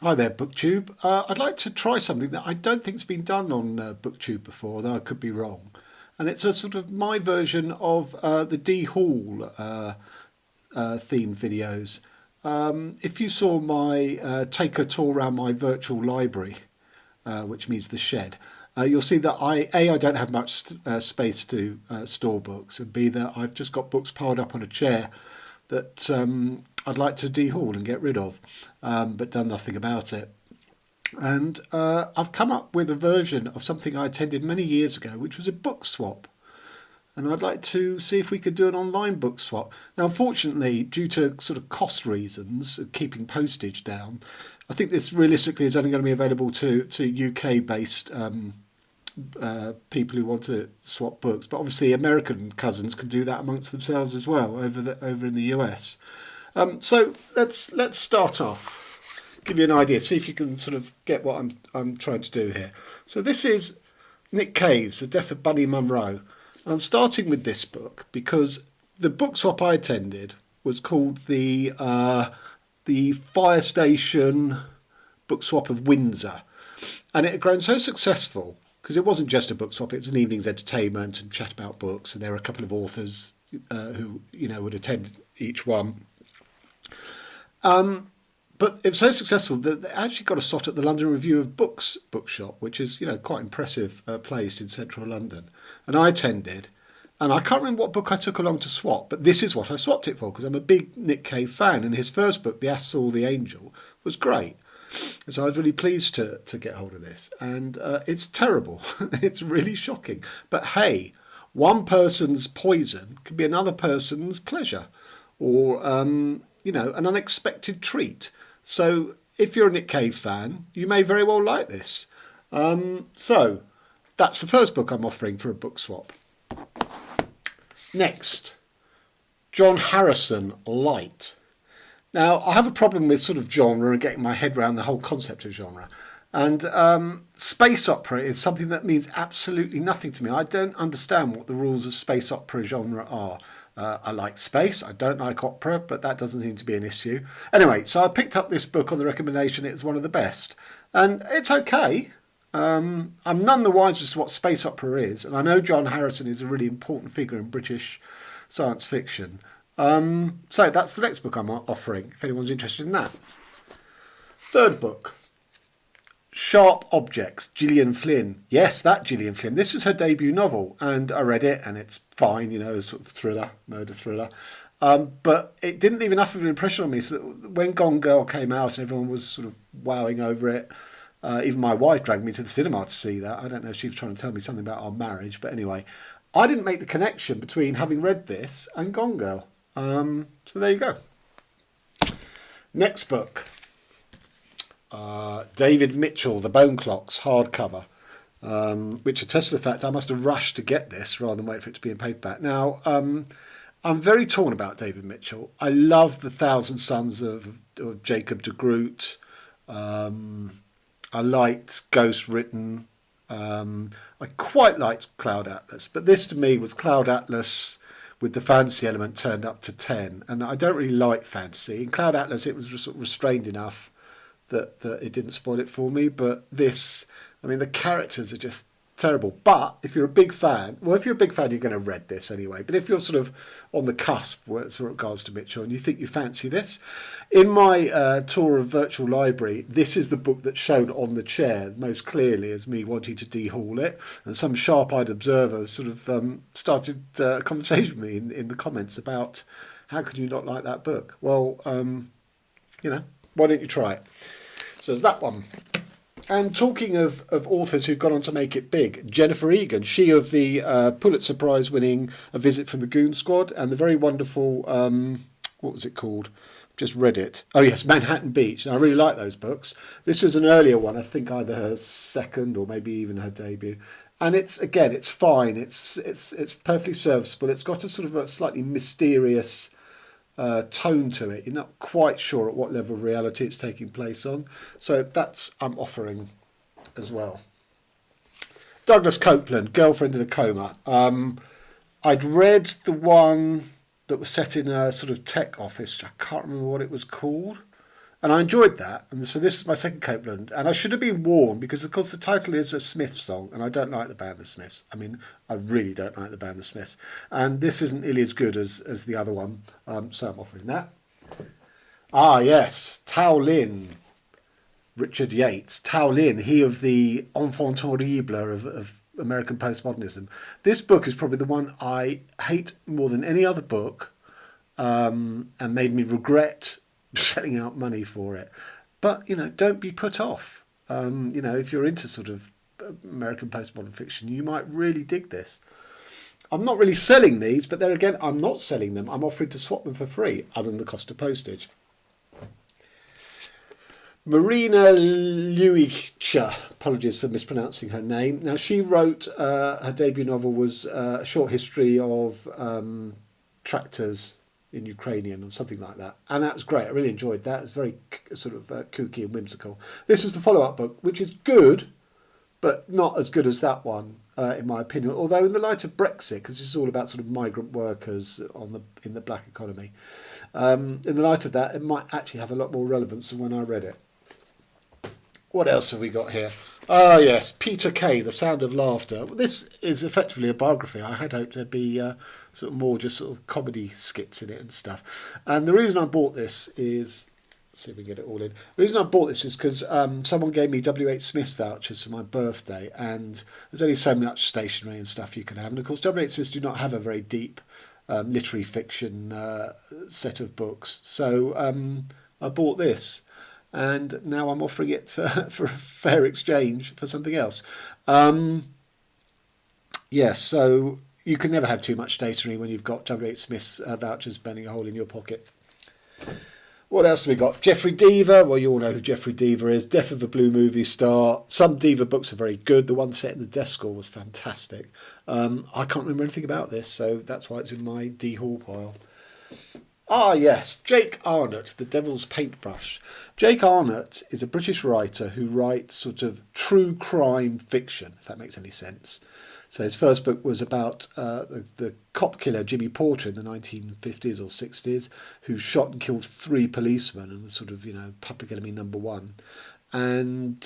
Hi there, Booktube. I'd like to try something that I don't think's been done on Booktube before, though I could be wrong. And it's a sort of my version of the Dehaul themed videos. If you saw my take a tour around my virtual library, which means the shed, you'll see that I don't have much space to store books, and B, that I've just got books piled up on a chair that I'd like to dehaul and get rid of, but done nothing about it. And I've come up with a version of something I attended many years ago, which was a book swap. And I'd like to see if we could do an online book swap. Now, unfortunately, due to sort of cost reasons, keeping postage down, I think this realistically is only going to be available to UK-based people who want to swap books. But obviously, American cousins can do that amongst themselves as well over in the US. So let's start off. Give you an idea. See if you can sort of get what I'm trying to do here. So this is Nick Cave's The Death of Bunny Munro. And I'm starting with this book because the book swap I attended was called the Fire Station Book Swap of Windsor, and it had grown so successful because it wasn't just a book swap; it was an evening's entertainment and chat about books, and there were a couple of authors who would attend each one. But it was so successful that they actually got a slot at the London Review of Books bookshop, which is quite impressive place in central London. And I attended, and I can't remember what book I took along to swap, but this is what I swapped it for because I'm a big Nick Cave fan, and his first book, The Ass Saw the Angel, was great. And so I was really pleased to get hold of this, and it's terrible. It's really shocking. But hey, one person's poison could be another person's pleasure, or an unexpected treat. So if you're a Nick Cave fan, you may very well like this. So that's the first book I'm offering for a book swap. Next, John Harrison, Light. Now, I have a problem with sort of genre and getting my head around the whole concept of genre. And space opera is something that means absolutely nothing to me. I don't understand what the rules of space opera genre are. I like space, I don't like opera, but that doesn't seem to be an issue. Anyway, so I picked up this book on the recommendation it's one of the best. And it's okay. I'm none the wiser as to what space opera is, and I know John Harrison is a really important figure in British science fiction. So that's the next book I'm offering, if anyone's interested in that. Third book. Sharp Objects, Gillian Flynn. Yes, that Gillian Flynn. This was her debut novel, and I read it, and it's fine, sort of thriller, murder thriller. But it didn't leave enough of an impression on me. So when Gone Girl came out, and everyone was sort of wowing over it. Even my wife dragged me to the cinema to see that. I don't know if she was trying to tell me something about our marriage, but anyway, I didn't make the connection between having read this and Gone Girl. So there you go. Next book. David Mitchell, The Bone Clocks, hardcover, which attests to the fact I must have rushed to get this rather than wait for it to be in paperback. Now, I'm very torn about David Mitchell. I love The Thousand Sons of Jacob de Groot. I liked Ghost Written. I quite liked Cloud Atlas, but this to me was Cloud Atlas with the fantasy element turned up to 10, and I don't really like fantasy. In Cloud Atlas it was sort of restrained enough that it didn't spoil it for me, but this, I mean, the characters are just terrible. But if you're a big fan, you're going to have read this anyway, but if you're sort of on the cusp with regards to Mitchell and you think you fancy this, in my tour of virtual library, this is the book that's shown on the chair most clearly as me wanting to dehaul it, and some sharp-eyed observers sort of started a conversation with me in the comments about how could you not like that book. Well, why don't you try it? So there's that one. And talking of authors who've gone on to make it big, Jennifer Egan, she of the Pulitzer Prize winning A Visit from the Goon Squad and the very wonderful, what was it called? Just read it. Oh yes, Manhattan Beach. And I really like those books. This was an earlier one, I think either her second or maybe even her debut. And it's fine. It's perfectly serviceable. It's got a sort of a slightly mysterious tone to it. You're not quite sure at what level of reality it's taking place on. So that's I'm offering as well. Douglas Copeland, Girlfriend in a Coma. I'd read the one that was set in a sort of tech office. I can't remember what it was called. And I enjoyed that. And so this is my second Copeland. And I should have been warned because, of course, the title is a Smiths song. And I don't like the band The Smiths. I mean, I really don't like the band The Smiths. And this isn't nearly as good as the other one. So I'm offering that. Ah, yes. Tao Lin. Richard Yates. Tao Lin, he of the enfant terrible of American postmodernism. This book is probably the one I hate more than any other book, and made me regret shelling out money for it. But, don't be put off. If you're into sort of American postmodern fiction, you might really dig this. I'm not really selling these, but there again, I'm not selling them. I'm offering to swap them for free, other than the cost of postage. Marina Lewicha, apologies for mispronouncing her name. Now, she wrote, her debut novel was a short history of tractors in Ukrainian or something like that. And that was great. I really enjoyed that. It's very sort of kooky and whimsical. This was the follow-up book, which is good, but not as good as that one, in my opinion. Although in the light of Brexit, because this is all about sort of migrant workers in the black economy, in the light of that, it might actually have a lot more relevance than when I read it. What else have we got here? Ah, yes, Peter Kay, The Sound of Laughter. This is effectively a biography. I had hoped there'd be sort of more just sort of comedy skits in it and stuff. And the reason I bought this is, let's see if we can get it all in. The reason I bought this is because someone gave me W.H. Smith vouchers for my birthday, and there's only so much stationery and stuff you can have. And of course, W.H. Smith do not have a very deep literary fiction set of books. So I bought this. And now I'm offering it for a fair exchange for something else. Yes, so you can never have too much stationery when you've got W.H. Smith's vouchers burning a hole in your pocket. What else have we got? Jeffrey Deaver. Well, you all know who Jeffrey Deaver is. Death of a Blue Movie Star. Some Deaver books are very good. The one set in the Death School was fantastic. I can't remember anything about this, so that's why it's in my Dehaul pile. Ah, yes, Jake Arnott, The Devil's Paintbrush. Jake Arnott is a British writer who writes sort of true crime fiction, if that makes any sense. So his first book was about the cop killer Jimmy Porter in the 1950s or 60s, who shot and killed 3 policemen and was sort of, public enemy number 1. And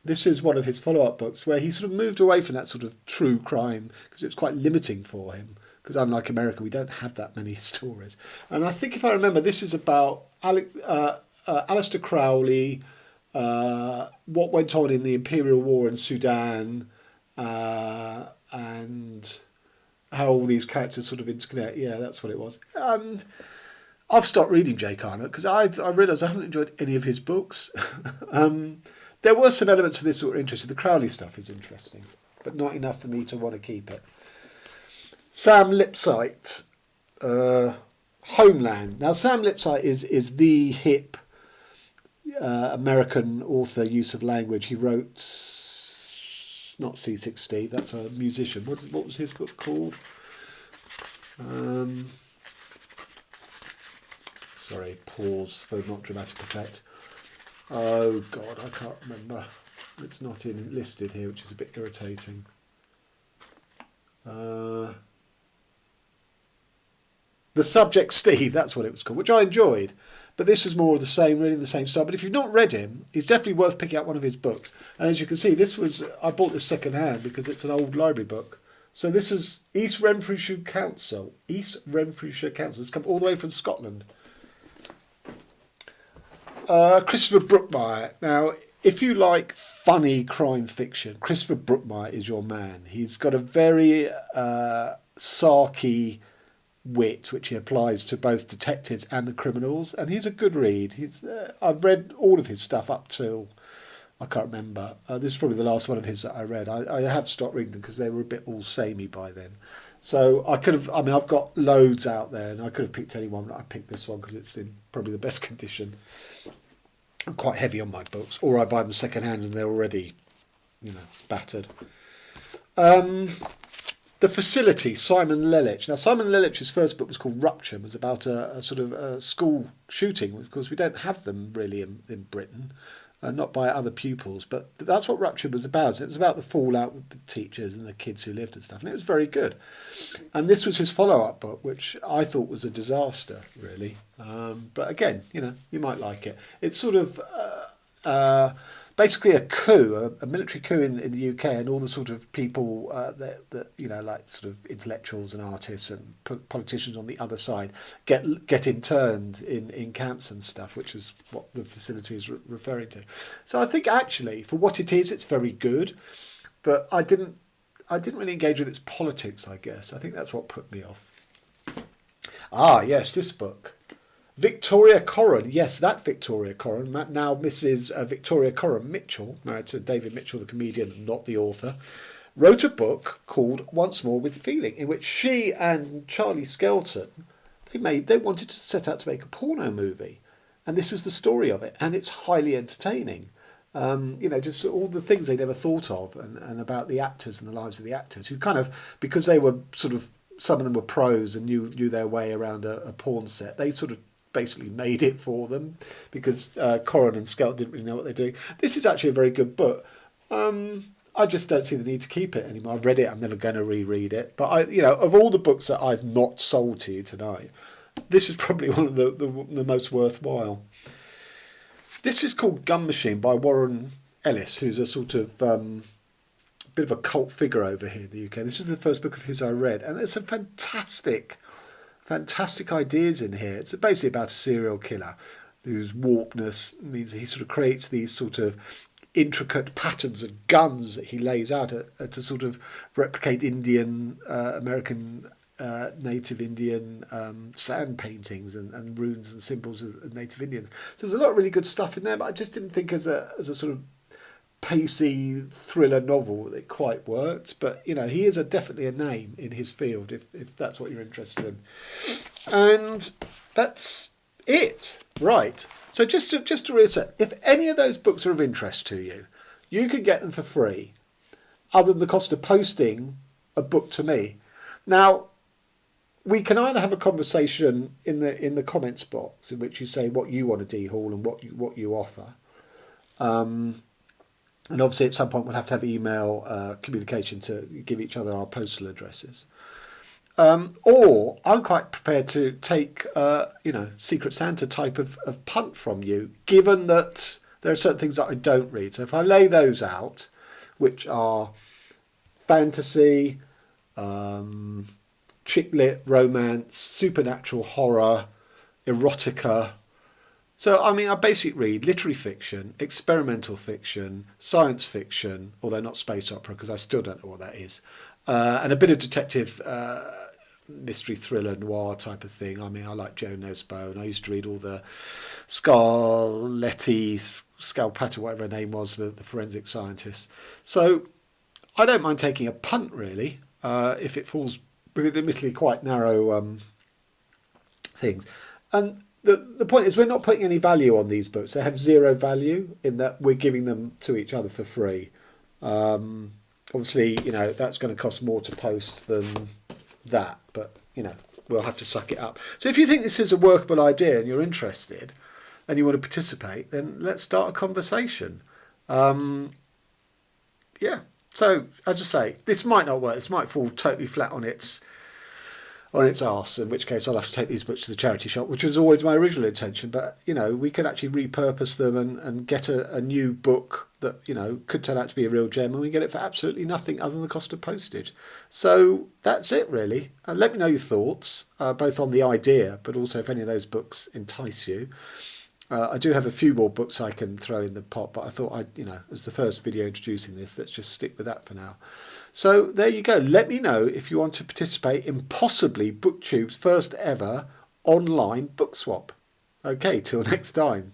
this is one of his follow-up books where he sort of moved away from that sort of true crime because it was quite limiting for him. Because unlike America, we don't have that many stories. And I think if I remember, this is about Aleister Crowley, what went on in the Imperial War in Sudan, and how all these characters sort of interconnect. Yeah, that's what it was. And I've stopped reading Jake Arnott because I realised I haven't enjoyed any of his books. There were some elements of this that were interesting. The Crowley stuff is interesting, but not enough for me to want to keep it. Sam Lipsyte, Homeland. Now, Sam Lipsyte is the hip American author, use of language. He wrote, not C60, that's a musician. What was his book called? Sorry, pause for not dramatic effect. Oh, God, I can't remember. It's not listed here, which is a bit irritating. The Subject Steve, that's what it was called, which I enjoyed. But this was more of the same, really the same style. But if you've not read him, it's definitely worth picking up one of his books. And as you can see, I bought this second hand because it's an old library book. So this is East Renfrewshire Council. East Renfrewshire Council. It's come all the way from Scotland. Christopher Brookmyre. Now, if you like funny crime fiction, Christopher Brookmyre is your man. He's got a very sarky wit which he applies to both detectives and the criminals, and he's a good read. I've read all of his stuff up till I can't remember. This is probably the last one of his that I read. I have stopped reading them because they were a bit all samey by then. So I've got loads out there, and I could have picked any one, but I picked this one because it's in probably the best condition. I'm quite heavy on my books, or I buy them second hand and they're already, battered. The Facility, Simon Lelich. Now, Simon Lelich's first book was called Rupture. It was about a sort of a school shooting. Of course, we don't have them really in Britain. not by other pupils. But that's what Rupture was about. It was about the fallout with the teachers and the kids who lived and stuff, and it was very good. And this was his follow-up book, which I thought was a disaster, really. But again, you might like it. It's sort of basically a coup, a military coup in the UK, and all the sort of people that like sort of intellectuals and artists and politicians on the other side get interned in camps and stuff, which is what the facility is referring to. So I think actually, for what it is, it's very good, but I didn't really engage with its politics, I guess. I think that's what put me off. Ah, yes, this book. Victoria Coren, yes, that Victoria Coren, now Mrs. Victoria Coren-Mitchell, married to David Mitchell, the comedian, not the author, wrote a book called Once More with Feeling, in which she and Charlie Skelton, they wanted to set out to make a porno movie. And this is the story of it, and it's highly entertaining. Just all the things they never thought of, and about the actors and the lives of the actors, who kind of, because they were sort of, some of them were pros and knew their way around a porn set, they sort of basically made it for them, because Coren and Skelton didn't really know what they're doing. This is actually a very good book. I just don't see the need to keep it anymore. I've read it. I'm never going to reread it. But of all the books that I've not sold to you tonight, this is probably one of the most worthwhile. This is called Gun Machine by Warren Ellis, who's a sort of bit of a cult figure over here in the UK. This is the first book of his I read, and there's some fantastic ideas in here. It's basically about a serial killer whose warpness means that he sort of creates these sort of intricate patterns of guns that he lays out to sort of replicate American native Indian sand paintings and runes and symbols of native Indians. So there's a lot of really good stuff in there, but I just didn't think as a sort of pacey thriller novel that it quite worked. But he is definitely a name in his field, if that's what you're interested in. And that's it. Right. So just to reset, if any of those books are of interest to you, you can get them for free, other than the cost of posting a book to me. Now, we can either have a conversation in the comments box in which you say what you want to dehaul and what you offer. And obviously, at some point, we'll have to have email communication to give each other our postal addresses. Or I'm quite prepared to take, Secret Santa type of punt from you, given that there are certain things that I don't read. So if I lay those out, which are fantasy, chick lit, romance, supernatural horror, erotica. So, I basically read literary fiction, experimental fiction, science fiction, although not space opera, because I still don't know what that is, and a bit of detective mystery thriller noir type of thing. I like Joe Nesbo, and I used to read all the Scalpata, whatever her name was, the forensic scientist. So I don't mind taking a punt, really, if it falls within admittedly quite narrow things. And the point is, we're not putting any value on these books. They have zero value in that we're giving them to each other for free. Obviously, that's going to cost more to post than that, but, we'll have to suck it up. So if you think this is a workable idea and you're interested and you want to participate, then let's start a conversation. So, as I say, this might not work. This might fall totally flat on its arse, in which case I'll have to take these books to the charity shop, which was always my original intention. But, we could actually repurpose them and get a new book that, could turn out to be a real gem, and we get it for absolutely nothing other than the cost of postage. So that's it, really. Let me know your thoughts, both on the idea, but also if any of those books entice you. I do have a few more books I can throw in the pot, but I thought as the first video introducing this, let's just stick with that for now. So there you go. Let me know if you want to participate in possibly Booktube's first ever online book swap. Okay, till next time.